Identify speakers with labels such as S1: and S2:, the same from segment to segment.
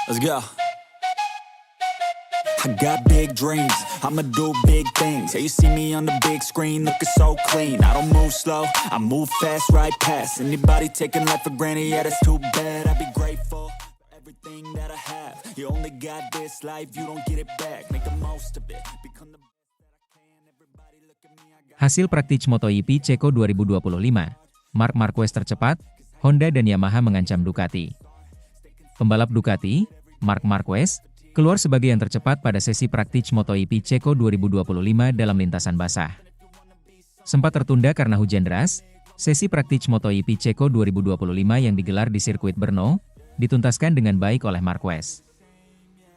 S1: Let's go. I got big dreams, I'ma do big things. Yeah, you see me on the big screen, looking so clean. I don't move slow, I move fast, right past anybody taking life for granted. Yeah, that's too bad. I'd be grateful for everything that I have. You only got this life, you don't get it back. Make the most of it, become the best that I can. Everybody look at me, I got...
S2: Hasil praktik MotoGP Ceko 2025, Marc Marquez tercepat, Honda dan Yamaha mengancam Ducati. Pembalap Ducati, Marc Marquez, keluar sebagai yang tercepat pada sesi praktik MotoGP Ceko 2025 dalam lintasan basah. Sempat tertunda karena hujan deras, sesi praktik MotoGP Ceko 2025 yang digelar di sirkuit Brno, dituntaskan dengan baik oleh Marquez.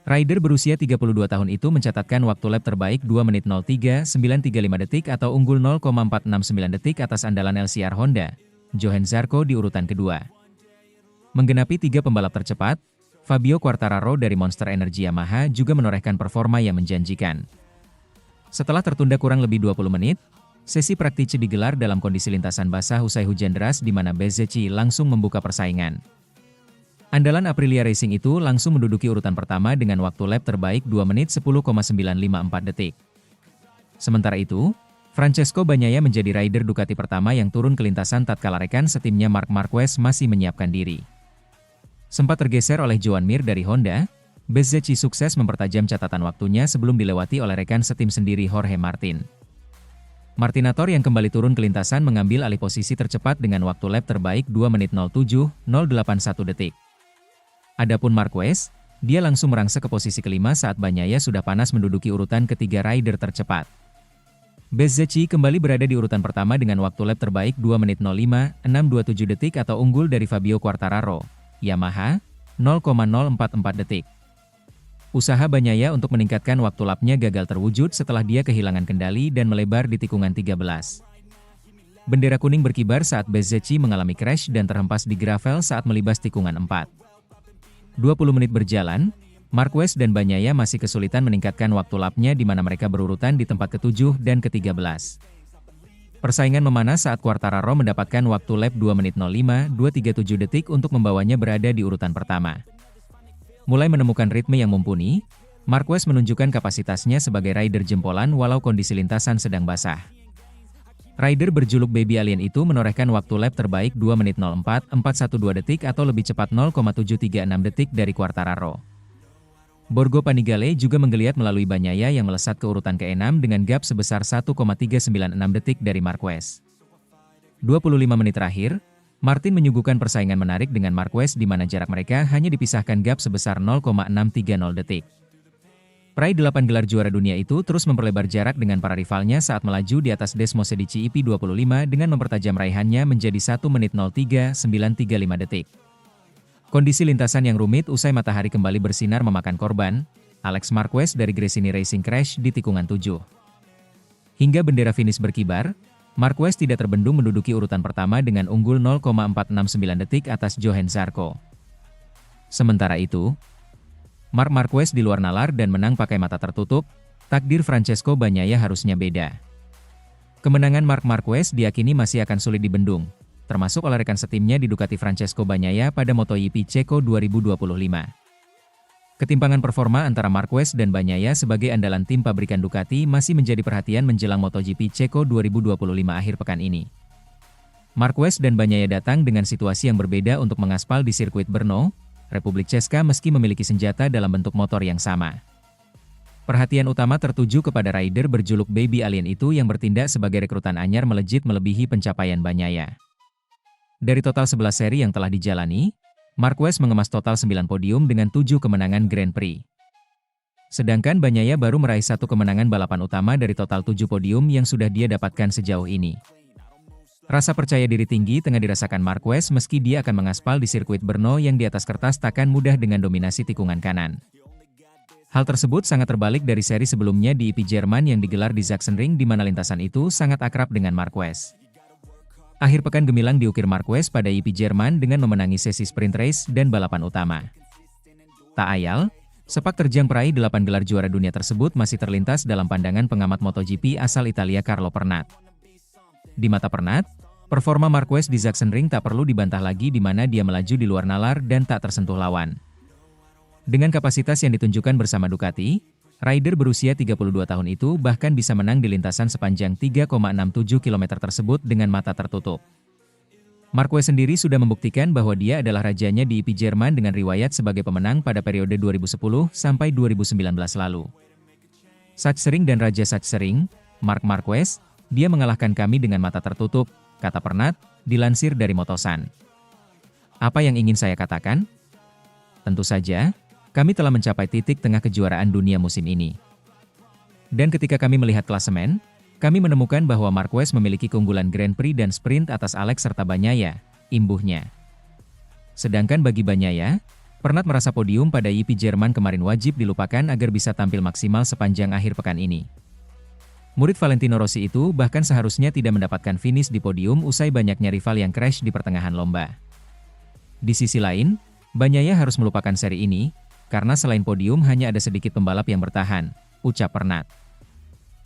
S2: Rider berusia 32 tahun itu mencatatkan waktu lap terbaik 2 menit 03.935 detik atau unggul 0,469 detik atas andalan LCR Honda, Johann Zarco di urutan kedua. Menggenapi 3 pembalap tercepat, Fabio Quartararo dari Monster Energy Yamaha juga menorehkan performa yang menjanjikan. Setelah tertunda kurang lebih 20 menit, sesi praktik digelar dalam kondisi lintasan basah usai hujan deras di mana Bezzecchi langsung membuka persaingan. Andalan Aprilia Racing itu langsung menduduki urutan pertama dengan waktu lap terbaik 2 menit 10,954 detik. Sementara itu, Francesco Bagnaia menjadi rider Ducati pertama yang turun ke lintasan tatkala rekan setimnya Marc Marquez masih menyiapkan diri. Sempat tergeser oleh Joan Mir dari Honda, Bezzecchi sukses mempertajam catatan waktunya sebelum dilewati oleh rekan setim sendiri Jorge Martin. Martinator yang kembali turun ke lintasan mengambil alih posisi tercepat dengan waktu lap terbaik 2 menit 07.081 detik. Adapun Marquez, dia langsung merangsek ke posisi kelima saat Bagnaia sudah panas menduduki urutan ketiga rider tercepat. Bezzecchi kembali berada di urutan pertama dengan waktu lap terbaik 2 menit 05.627 detik atau unggul dari Fabio Quartararo, Yamaha, 0,044 detik. Usaha Bagnaia untuk meningkatkan waktu lapnya gagal terwujud setelah dia kehilangan kendali dan melebar di tikungan 13. Bendera kuning berkibar saat Bezzecchi mengalami crash dan terhempas di gravel saat melibas tikungan 4. 20 menit berjalan, Marquez dan Bagnaia masih kesulitan meningkatkan waktu lapnya di mana mereka berurutan di tempat ke-7 dan ke-13. Persaingan memanas saat Quartararo mendapatkan waktu lap 2 menit 05.237 detik untuk membawanya berada di urutan pertama. Mulai menemukan ritme yang mumpuni, Marquez menunjukkan kapasitasnya sebagai rider jempolan walau kondisi lintasan sedang basah. Rider berjuluk Baby Alien itu menorehkan waktu lap terbaik 2 menit 04.412 detik atau lebih cepat 0,736 detik dari Quartararo. Borgo Panigale juga menggeliat melalui Bagnaia yang melesat ke urutan ke-6 dengan gap sebesar 1,396 detik dari Marquez. 25 menit terakhir, Martin menyuguhkan persaingan menarik dengan Marquez di mana jarak mereka hanya dipisahkan gap sebesar 0,630 detik. Peraih 8 gelar juara dunia itu terus memperlebar jarak dengan para rivalnya saat melaju di atas Desmosedici EP25 dengan mempertajam raihannya menjadi 1 menit 03.935 detik. Kondisi lintasan yang rumit usai matahari kembali bersinar memakan korban, Alex Marquez dari Gresini Racing crash di tikungan 7. Hingga bendera finish berkibar, Marquez tidak terbendung menduduki urutan pertama dengan unggul 0,469 detik atas Johann Zarco. Sementara itu, Marc Marquez di luar nalar dan menang pakai mata tertutup, takdir Francesco Bagnaia harusnya beda. Kemenangan Marc Marquez diyakini masih akan sulit dibendung, termasuk oleh rekan setimnya di Ducati Francesco Bagnaia pada MotoGP Ceko 2025. Ketimpangan performa antara Marquez dan Bagnaia sebagai andalan tim pabrikan Ducati masih menjadi perhatian menjelang MotoGP Ceko 2025 akhir pekan ini. Marquez dan Bagnaia datang dengan situasi yang berbeda untuk mengaspal di sirkuit Brno, Republik Česka meski memiliki senjata dalam bentuk motor yang sama. Perhatian utama tertuju kepada rider berjuluk Baby Alien itu yang bertindak sebagai rekrutan anyar melejit melebihi pencapaian Bagnaia. Dari total 11 seri yang telah dijalani, Marquez mengemas total 9 podium dengan 7 kemenangan Grand Prix. Sedangkan Bagnaia baru meraih 1 kemenangan balapan utama dari total 7 podium yang sudah dia dapatkan sejauh ini. Rasa percaya diri tinggi tengah dirasakan Marquez meski dia akan mengaspal di sirkuit Brno yang di atas kertas takkan mudah dengan dominasi tikungan kanan. Hal tersebut sangat terbalik dari seri sebelumnya di EP Jerman yang digelar di Sachsenring di mana lintasan itu sangat akrab dengan Marquez. Akhir pekan gemilang diukir Marquez pada EP Jerman dengan memenangi sesi sprint race dan balapan utama. Tak ayal, sepak terjang peraih 8 gelar juara dunia tersebut masih terlintas dalam pandangan pengamat MotoGP asal Italia Carlo Pernat. Di mata Pernat, performa Marquez di Sachsenring tak perlu dibantah lagi di mana dia melaju di luar nalar dan tak tersentuh lawan. Dengan kapasitas yang ditunjukkan bersama Ducati, rider berusia 32 tahun itu bahkan bisa menang di lintasan sepanjang 3,67 km tersebut dengan mata tertutup. Marquez sendiri sudah membuktikan bahwa dia adalah rajanya di IP Jerman dengan riwayat sebagai pemenang pada periode 2010 sampai 2019 lalu. Sachsenring dan Raja Sachsenring, Marc Marquez, dia mengalahkan kami dengan mata tertutup, kata Pernat, dilansir dari Motosan. Apa yang ingin saya katakan? Tentu saja, kami telah mencapai titik tengah kejuaraan dunia musim ini. Dan ketika kami melihat klasemen, kami menemukan bahwa Marquez memiliki keunggulan Grand Prix dan sprint atas Alex serta Bagnaia, imbuhnya. Sedangkan bagi Bagnaia, Pernat merasa podium pada IP Jerman kemarin wajib dilupakan agar bisa tampil maksimal sepanjang akhir pekan ini. Murid Valentino Rossi itu bahkan seharusnya tidak mendapatkan finish di podium usai banyaknya rival yang crash di pertengahan lomba. Di sisi lain, Bagnaia harus melupakan seri ini, karena selain podium hanya ada sedikit pembalap yang bertahan, ucap Pernat.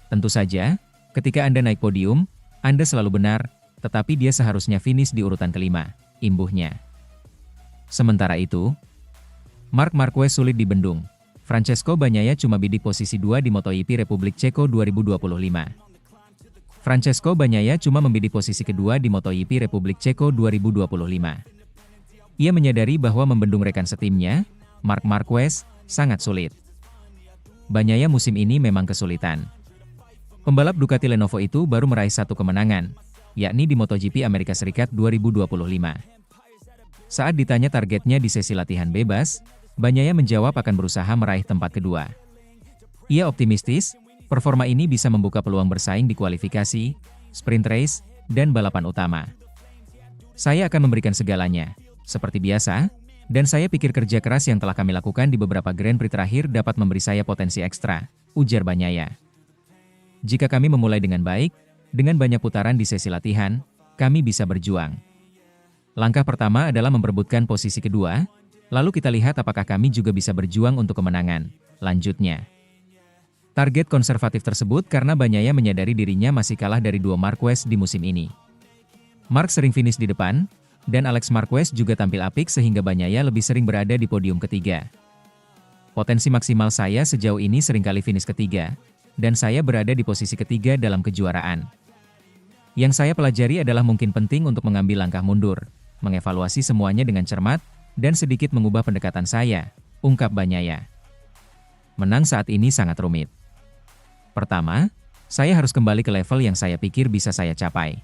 S2: Tentu saja, ketika Anda naik podium, Anda selalu benar, tetapi dia seharusnya finish di urutan kelima, imbuhnya. Sementara itu, Marc Marquez sulit dibendung. Francesco Bagnaia cuma bidik posisi 2 di MotoGP Republik Ceko 2025. Francesco Bagnaia cuma membidik posisi kedua di MotoGP Republik Ceko 2025. Ia menyadari bahwa membendung rekan setimnya, Marc Marquez, sangat sulit. Bagnaia musim ini memang kesulitan. Pembalap Ducati Lenovo itu baru meraih satu kemenangan, yakni di MotoGP Amerika Serikat 2025. Saat ditanya targetnya di sesi latihan bebas, Bagnaia menjawab akan berusaha meraih tempat kedua. Ia optimistis, performa ini bisa membuka peluang bersaing di kualifikasi, sprint race, dan balapan utama. Saya akan memberikan segalanya, seperti biasa, dan saya pikir kerja keras yang telah kami lakukan di beberapa Grand Prix terakhir dapat memberi saya potensi ekstra, ujar Bagnaia. Jika kami memulai dengan baik, dengan banyak putaran di sesi latihan, kami bisa berjuang. Langkah pertama adalah memperebutkan posisi kedua, lalu kita lihat apakah kami juga bisa berjuang untuk kemenangan, lanjutnya. Target konservatif tersebut karena Bagnaia menyadari dirinya masih kalah dari duo Marquez di musim ini. Marc sering finish di depan, dan Alex Marquez juga tampil apik sehingga Bagnaia lebih sering berada di podium ketiga. Potensi maksimal saya sejauh ini seringkali finish ketiga, dan saya berada di posisi ketiga dalam kejuaraan. Yang saya pelajari adalah mungkin penting untuk mengambil langkah mundur, mengevaluasi semuanya dengan cermat, dan sedikit mengubah pendekatan saya, ungkap Bagnaia. Menang saat ini sangat rumit. Pertama, saya harus kembali ke level yang saya pikir bisa saya capai.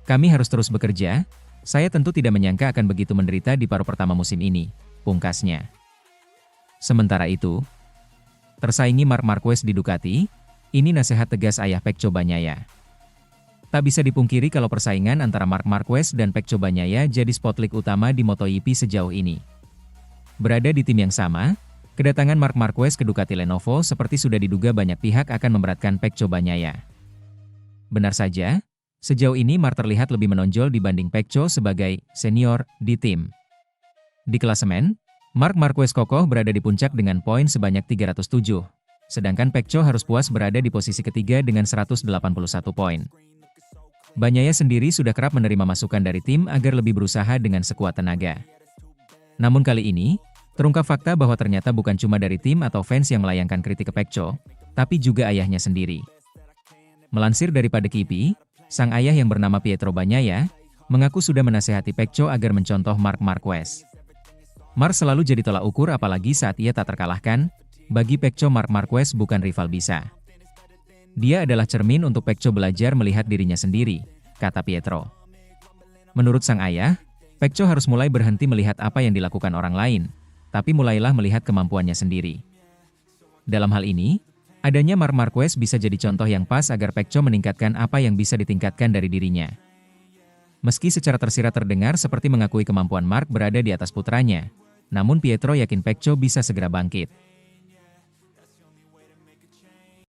S2: Kami harus terus bekerja. Saya tentu tidak menyangka akan begitu menderita di paruh pertama musim ini, pungkasnya. Sementara itu, tersaingi Marc Marquez di Ducati, ini nasihat tegas ayah Pecco Bagnaia. Tak bisa dipungkiri kalau persaingan antara Marc Marquez dan Pecco Bagnaia jadi spotlight utama di MotoGP sejauh ini. Berada di tim yang sama, kedatangan Marc Marquez ke Ducati Lenovo seperti sudah diduga banyak pihak akan memberatkan Pecco Bagnaia. Benar saja, sejauh ini Marc terlihat lebih menonjol dibanding Pecco sebagai senior di tim. Di klasemen, Marc Marquez kokoh berada di puncak dengan poin sebanyak 307, sedangkan Pecco harus puas berada di posisi ketiga dengan 181 poin. Bagnaia sendiri sudah kerap menerima masukan dari tim agar lebih berusaha dengan sekuat tenaga. Namun kali ini, terungkap fakta bahwa ternyata bukan cuma dari tim atau fans yang melayangkan kritik ke Pecco, tapi juga ayahnya sendiri. Melansir dari PADEKIPI, sang ayah yang bernama Pietro Bagnaia, mengaku sudah menasehati Pecco agar mencontoh Marc Marquez. Marc selalu jadi tolak ukur apalagi saat ia tak terkalahkan, bagi Pecco Marc Marquez bukan rival bisa. Dia adalah cermin untuk Pecco belajar melihat dirinya sendiri, kata Pietro. Menurut sang ayah, Pecco harus mulai berhenti melihat apa yang dilakukan orang lain, tapi mulailah melihat kemampuannya sendiri. Dalam hal ini, adanya Marc Marquez bisa jadi contoh yang pas agar Pecco meningkatkan apa yang bisa ditingkatkan dari dirinya. Meski secara tersirat terdengar seperti mengakui kemampuan Marc berada di atas putranya, namun Pietro yakin Pecco bisa segera bangkit.